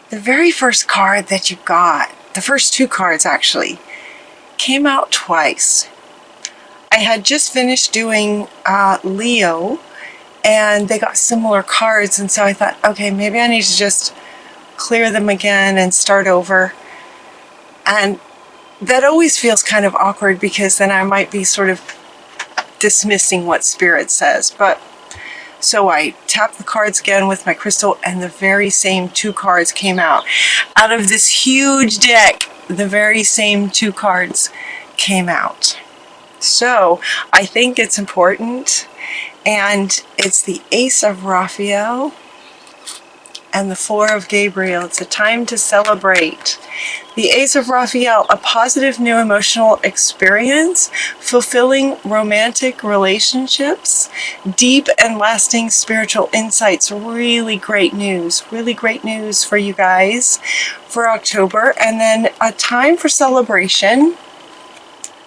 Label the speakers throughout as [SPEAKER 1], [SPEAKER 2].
[SPEAKER 1] The very first card that you got, the first two cards actually, came out twice. I had just finished doing Leo, and they got similar cards, and so I thought, okay, maybe I need to just clear them again and start over. And that always feels kind of awkward, because then I might be sort of dismissing what Spirit says. But so I tapped the cards again with my crystal, and the very same two cards came out. Out of this huge deck, the very same two cards came out. So I think it's important, and it's the Ace of Raphael and the Four of Gabriel. It's a time to celebrate. The Ace of Raphael, a positive new emotional experience, fulfilling romantic relationships, deep and lasting spiritual insights. Really great news for you guys for October. And then a time for celebration.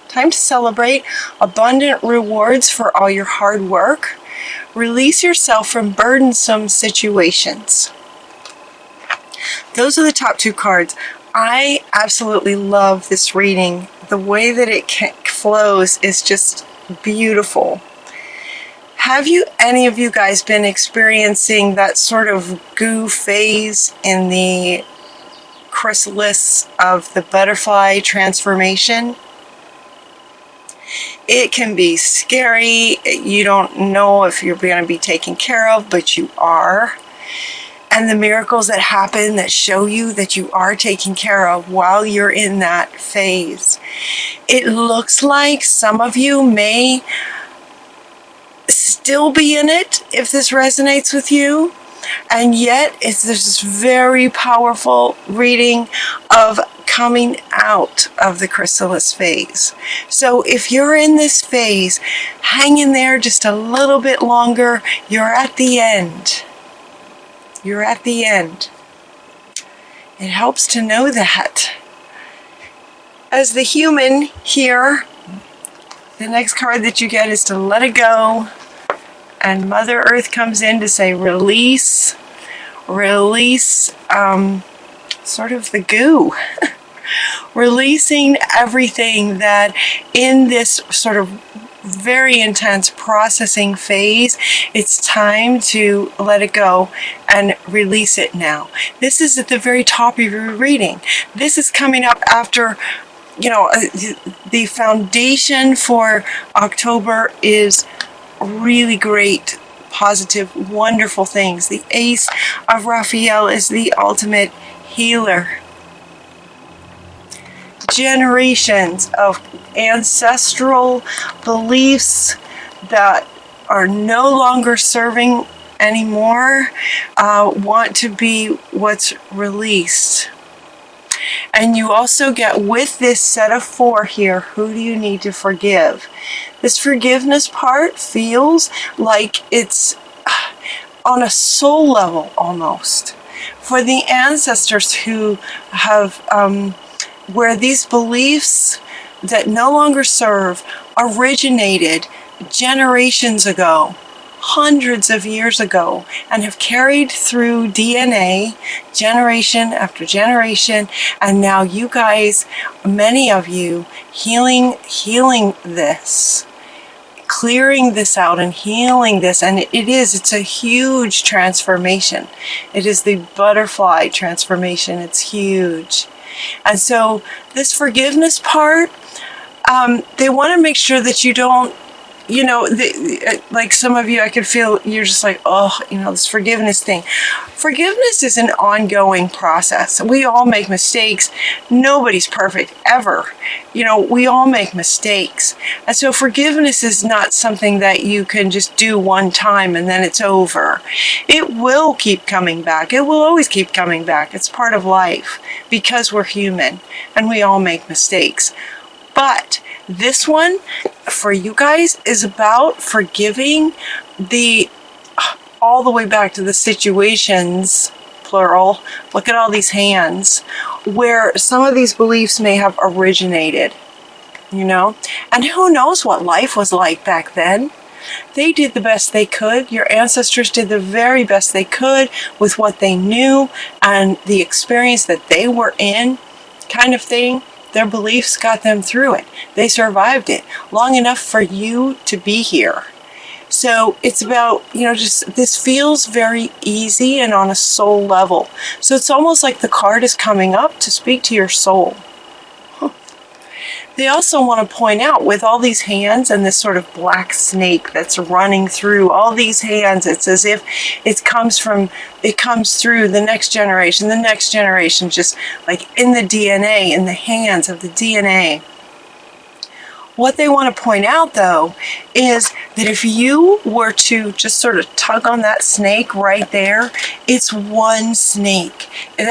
[SPEAKER 1] Time to celebrate abundant rewards for all your hard work. Release yourself from burdensome situations. Those are the top two cards. I absolutely love this reading. The way that it flows is just beautiful. Have any of you guys been experiencing that sort of goo phase in the chrysalis of the butterfly transformation? It can be scary. You don't know if you're going to be taken care of, but you are. And the miracles that happen that show you that you are taken care of while you're in that phase. It looks like some of you may still be in it if this resonates with you. And yet there's this very powerful reading of coming out of the chrysalis phase. So if you're in this phase, hang in there just a little bit longer. You're at the end. You're at the end. It helps to know that. As the human here, the next card that you get is to let it go. And Mother Earth comes in to say release, sort of the goo. Releasing everything that in this sort of very intense processing phase, it's time to let it go and release it now. This is at the very top of your reading. This is coming up after, the foundation for October is really great, positive, wonderful things. The Ace of Raphael is the ultimate healer. Generations of ancestral beliefs that are no longer serving anymore want to be what's released. And you also get, with this set of four here, who do you need to forgive? This forgiveness part feels like it's on a soul level almost. For the ancestors who have, where these beliefs that no longer serve originated generations ago, hundreds of years ago, and have carried through DNA generation after generation, and now you guys, many of you, healing this, clearing this out and healing this. And it's a huge transformation. It is the butterfly transformation. It's huge. And so this forgiveness part, they want to make sure that you don't, like some of you, I could feel you're just like, this forgiveness thing. Forgiveness is an ongoing process. We all make mistakes. Nobody's perfect ever. We all make mistakes. And so forgiveness is not something that you can just do one time and then it's over. It will keep coming back. It will always keep coming back. It's part of life because we're human and we all make mistakes. But this one, for you guys, is about forgiving all the way back to the situations, plural. Look at all these hands, where some of these beliefs may have originated, And who knows what life was like back then? They did the best they could. Your ancestors did the very best they could with what they knew and the experience that they were in, kind of thing. Their beliefs got them through it. They survived it long enough for you to be here. So it's about, just this feels very easy and on a soul level. So it's almost like the card is coming up to speak to your soul. They also want to point out, with all these hands and this sort of black snake that's running through all these hands, it's as if it comes through the next generation, just like in the DNA, in the hands of the DNA. What they want to point out, though, is that if you were to just sort of tug on that snake right there, it's one snake. And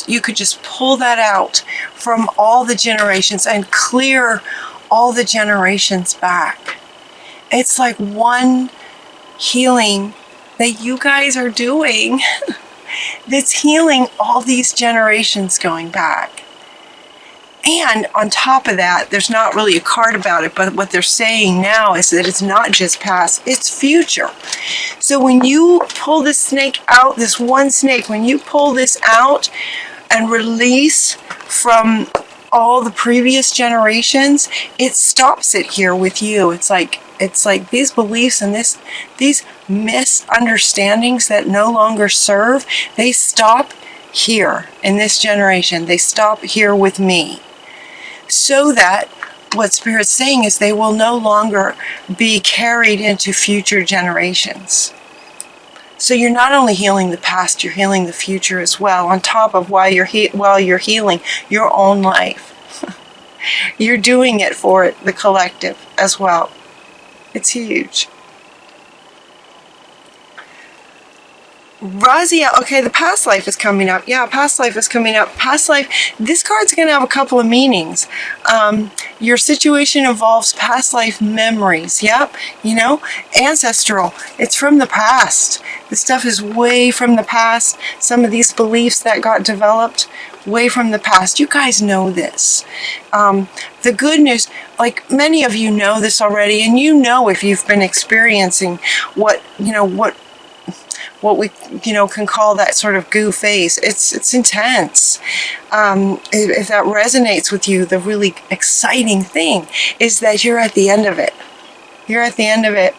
[SPEAKER 1] you could just pull that out from all the generations and clear all the generations back. It's like one healing that you guys are doing that's healing all these generations going back. And on top of that, there's not really a card about it, but what they're saying now is that it's not just past, it's future. So when you pull this snake out, this one snake, when you pull this out and release from all the previous generations, it stops it here with you. It's like these beliefs and these misunderstandings that no longer serve, they stop here in this generation. They stop here with me. So that what Spirit's saying is they will no longer be carried into future generations. So you're not only healing the past, you're healing the future as well, on top of while you're healing your own life. You're doing it for the collective as well. It's huge. Raziel, okay, the past life is coming up. Yeah, past life is coming up. Past life, this card's going to have a couple of meanings. Your situation involves past life memories. Yep, ancestral. It's from the past. This stuff is way from the past. Some of these beliefs that got developed way from the past. You guys know this. The good news, like many of you know this already, and if you've been experiencing what we can call that sort of goo phase. It's intense. If that resonates with you, the really exciting thing is that you're at the end of it. You're at the end of it.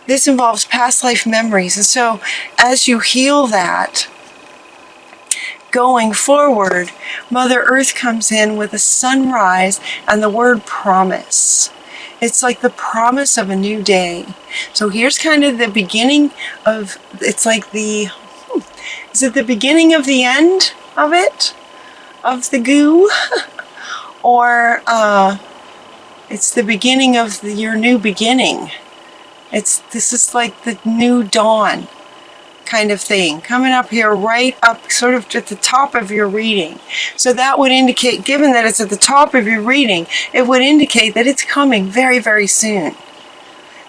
[SPEAKER 1] This involves past life memories, and so as you heal that, going forward, Mother Earth comes in with a sunrise and the word promise. It's like the promise of a new day. So here's kind of the beginning of, is it the beginning of the end of it? Of the goo? Or it's the beginning of your new beginning. This is like the new dawn kind of thing, coming up here, right up sort of at the top of your reading. So that would indicate, given that it's at the top of your reading, it would indicate that it's coming very, very soon.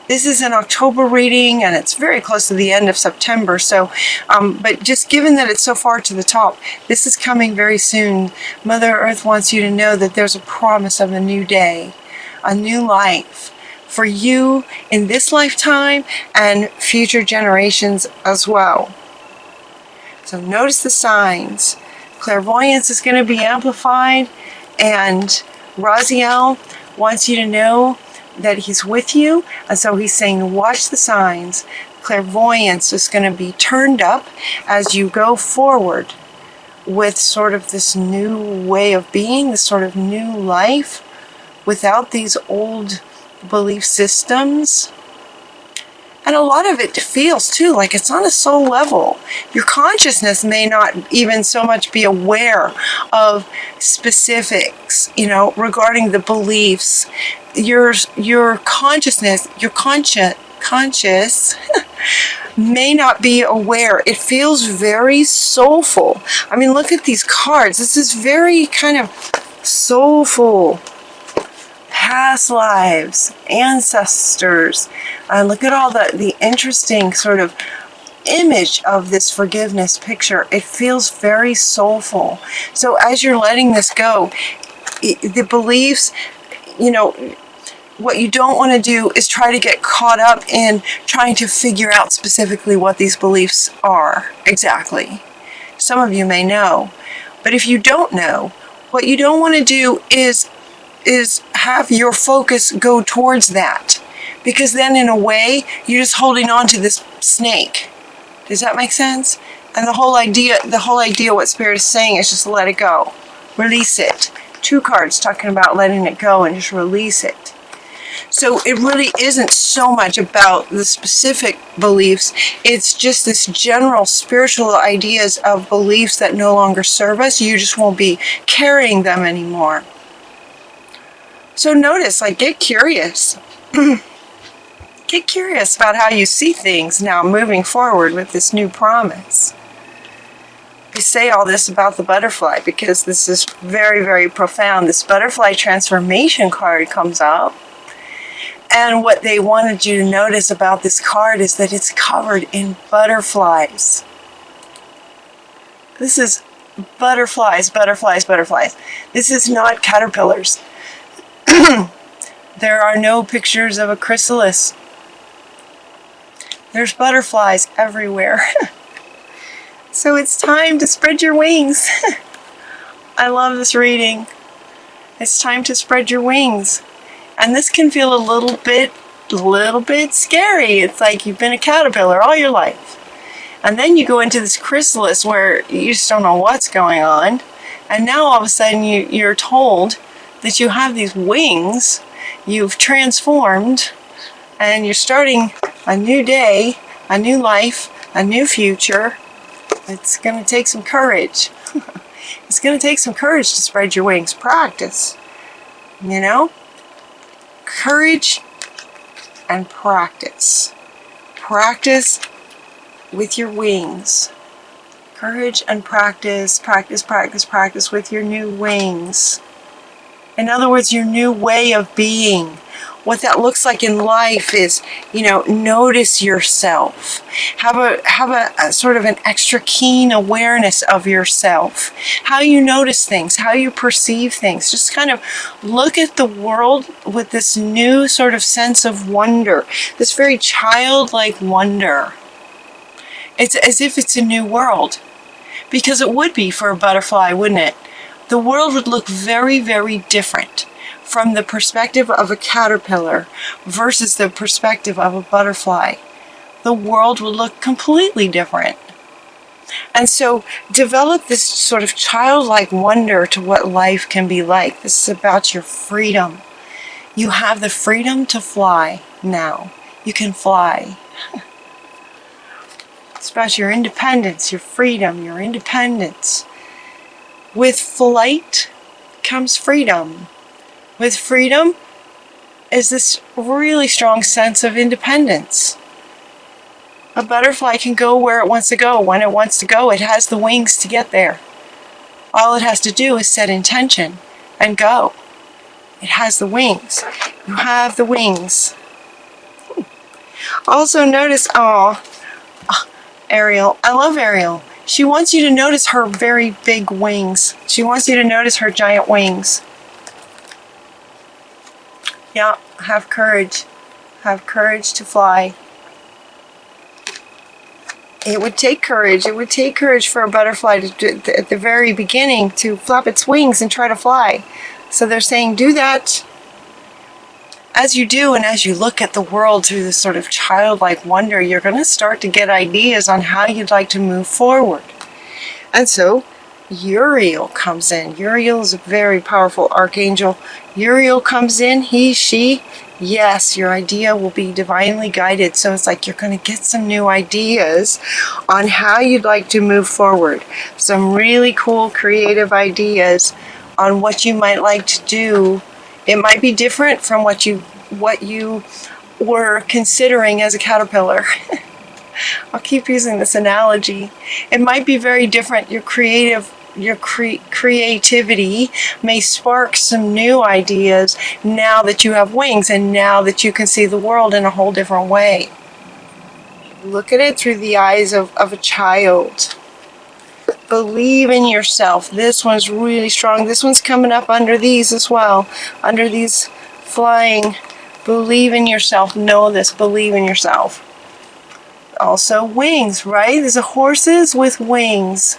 [SPEAKER 1] This is an October reading, and it's very close to the end of September. So, but just given that it's so far to the top, this is coming very soon. Mother Earth wants you to know that there's a promise of a new day, a new life, for you in this lifetime and future generations as well. So notice the signs. Clairvoyance is going to be amplified, and Raziel wants you to know that he's with you, and so he's saying watch the signs. Clairvoyance is going to be turned up as you go forward with sort of this new way of being, this sort of new life without these old belief systems. And a lot of it feels too like it's on a soul level. Your consciousness may not even so much be aware of specifics, regarding the beliefs. Your consciousness, your conscious may not be aware. It feels very soulful. I mean, look at these cards. This is very kind of soulful. Past lives, ancestors, and look at all the interesting sort of image of this forgiveness picture. It feels very soulful. So as you're letting this go, the beliefs, what you don't want to do is try to get caught up in trying to figure out specifically what these beliefs are exactly. Some of you may know, but if you don't know, what you don't want to do is have your focus go towards that, because then in a way you're just holding on to this snake. Does that make sense? And the whole idea what Spirit is saying is just let it go, release it. 2 cards talking about letting it go and just release it. So it really isn't so much about the specific beliefs. It's just this general spiritual ideas of beliefs that no longer serve us. You just won't be carrying them anymore. So notice, like, get curious. Get curious about how you see things now moving forward with this new promise. I say all this about the butterfly because this is very, very profound. This butterfly transformation card comes up. And what they wanted you to notice about this card is that it's covered in butterflies. This is butterflies, butterflies, butterflies. This is not caterpillars. There are no pictures of a chrysalis. There's butterflies everywhere. So it's time to spread your wings. I love this reading. It's time to spread your wings. And this can feel a little bit scary. It's like you've been a caterpillar all your life. And then you go into this chrysalis where you just don't know what's going on. And now all of a sudden you're told that you have these wings. You've transformed. And you're starting a new day, a new life, a new future. It's going to take some courage. It's going to take some courage to spread your wings. Practice. You know? Courage and practice. Practice with your wings. Courage and practice, practice, practice, practice with your new wings. In other words, your new way of being. What that looks like in life is, notice yourself. Have a sort of an extra keen awareness of yourself. How you notice things, how you perceive things. Just kind of look at the world with this new sort of sense of wonder. This very childlike wonder. It's as if it's a new world. Because it would be for a butterfly, wouldn't it? The world would look very, very different from the perspective of a caterpillar versus the perspective of a butterfly. The world will look completely different. And so develop this sort of childlike wonder to what life can be like. This is about your freedom. You have the freedom to fly now. You can fly. It's about your independence, your freedom, your independence. With flight comes freedom. With freedom is this really strong sense of independence. A butterfly can go where it wants to go, when it wants to go. It has the wings to get there. All it has to do is set intention and go. It has the wings. You have the wings. Also notice, Ariel. I love Ariel. She wants you to notice her very big wings. She wants you to notice her giant wings. Yeah, have courage. Have courage to fly. It would take courage. It would take courage for a butterfly to, at the very beginning, to flap its wings and try to fly. So they're saying, do that. As you do, and as you look at the world through this sort of childlike wonder, you're going to start to get ideas on how you'd like to move forward. And so Uriel comes in. Uriel is a very powerful archangel. Uriel comes in, he, she. Yes, your idea will be divinely guided. So it's like you're going to get some new ideas on how you'd like to move forward. Some really cool creative ideas on what you might like to do. It might be different from what you were considering as a caterpillar. I'll keep using this analogy. It might be very different. Your creativity may spark some new ideas now that you have wings and now that you can see the world in a whole different way. Look at it through the eyes of a child. Believe in yourself. This one's really strong. This one's coming up under these as well. Under these flying Believe in yourself. Know this. Believe in yourself. Also wings, right? There's a horses with wings.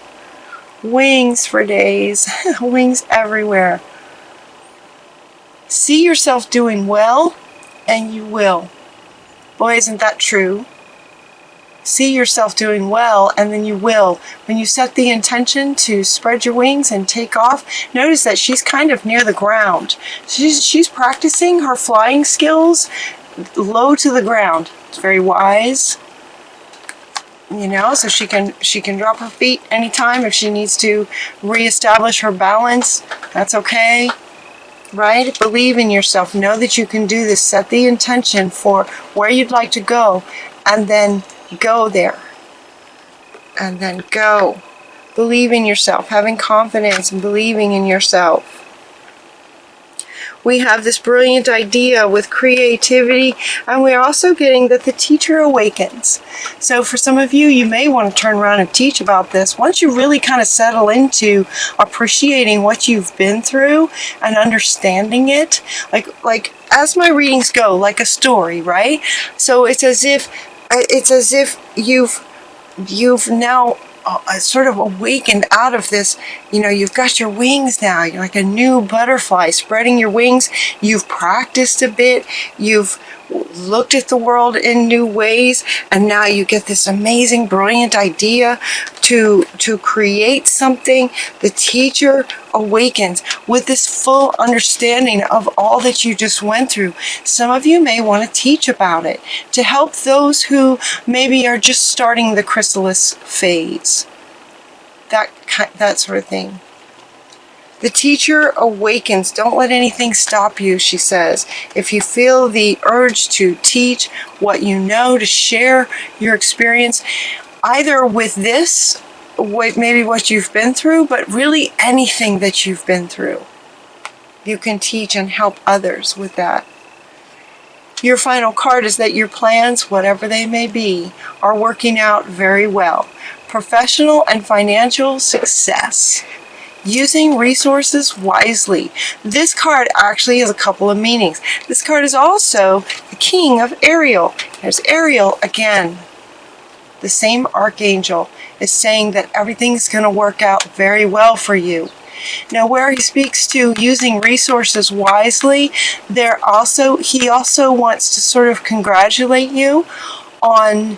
[SPEAKER 1] Wings for days. Wings everywhere. See yourself doing well, and you will. Boy, isn't that true? See yourself doing well, and then you will. When you set the intention to spread your wings and take off, notice that she's kind of near the ground. She's practicing her flying skills low to the ground. It's very wise, you know, so she can drop her feet anytime if she needs to reestablish her balance. That's okay. Right? Believe in yourself. Know that you can do this. Set the intention for where you'd like to go, and then go there. And then go. Believe in yourself. Having confidence and believing in yourself. We have this brilliant idea with creativity, and we're also getting that the teacher awakens. So for some of you, you may want to turn around and teach about this. Once you really kind of settle into appreciating what you've been through and understanding it, like as my readings go, like a story, right? So it's as if you've now sort of awakened out of this. You know, you've got your wings now. You're like a new butterfly spreading your wings. You've practiced a bit. You've looked at the world in new ways, and now you get this amazing, brilliant idea to create something. The teacher awakens with this full understanding of all that you just went through. Some of you may want to teach about it to help those who maybe are just starting the chrysalis phase. That sort of thing. The teacher awakens. Don't let anything stop you, she says. If you feel the urge to teach what you know, to share your experience, either with this, maybe what you've been through, but really anything that you've been through, you can teach and help others with that. Your final card is that your plans, whatever they may be, are working out very well. Professional and financial success. Using resources wisely. This card actually has a couple of meanings. This card is also the king of Ariel. There's Ariel again. The same archangel is saying that everything's going to work out very well for you. Now, where he speaks to using resources wisely, he also wants to sort of congratulate you on,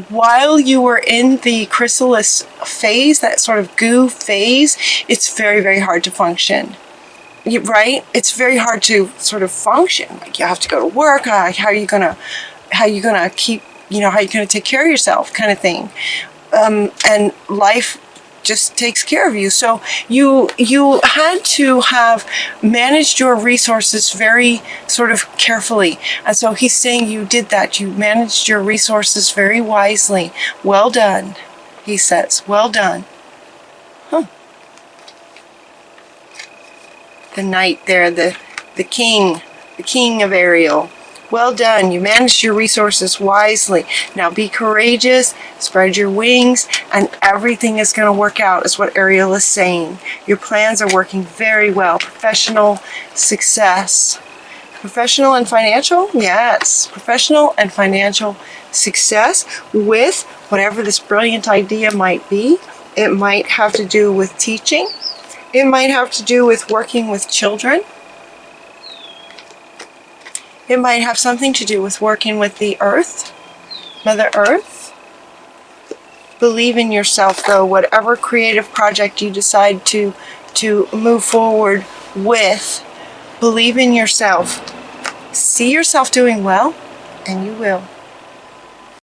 [SPEAKER 1] while you were in the chrysalis phase, that sort of goo phase, it's very, very hard to function. Right? It's very hard to sort of function. Like, you have to go to work. How are you gonna keep, how are you gonna take care of yourself, kind of thing. And life just takes care of you. So you had to have managed your resources very sort of carefully. And so he's saying you did that. You managed your resources very wisely. Well done, he says. Well done. The knight there, the king of Ariel. Well done. You managed your resources wisely. Now be courageous, spread your wings, and everything is going to work out, is what Ariel is saying. Your plans are working very well. Professional success. Professional and financial? Yes. Professional and financial success with whatever this brilliant idea might be. It might have to do with teaching. It might have to do with working with children. It might have something to do with working with the earth, Mother Earth. Believe in yourself, though, whatever creative project you decide to move forward with. Believe in yourself. See yourself doing well, and you will.